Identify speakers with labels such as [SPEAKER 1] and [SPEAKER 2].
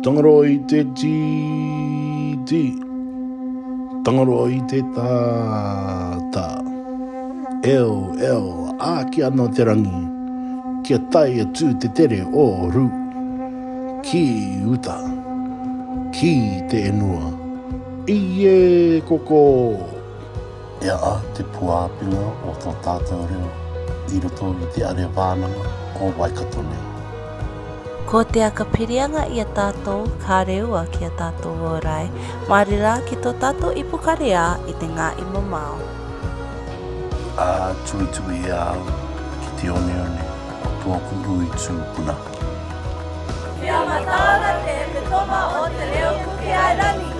[SPEAKER 1] Tangaro I te ti. Tangaro I te ta. A ki anō te rangi. Kia tai atu te tere o ru. Ki uta. Ki te enua. Ie koko. Ea a te puāpinga o tō tātou reo. I roto I te are wānanga o Waikato nei.
[SPEAKER 2] Ko te akapirianga I a tātou, ka reua ki a tātou o rai, marira ki tō tātou ipukarea I te ngā I mamao.
[SPEAKER 1] A tui au ki te one o tōku ui tūpuna.
[SPEAKER 2] Kia matala te toma o te reo kuki ai rani.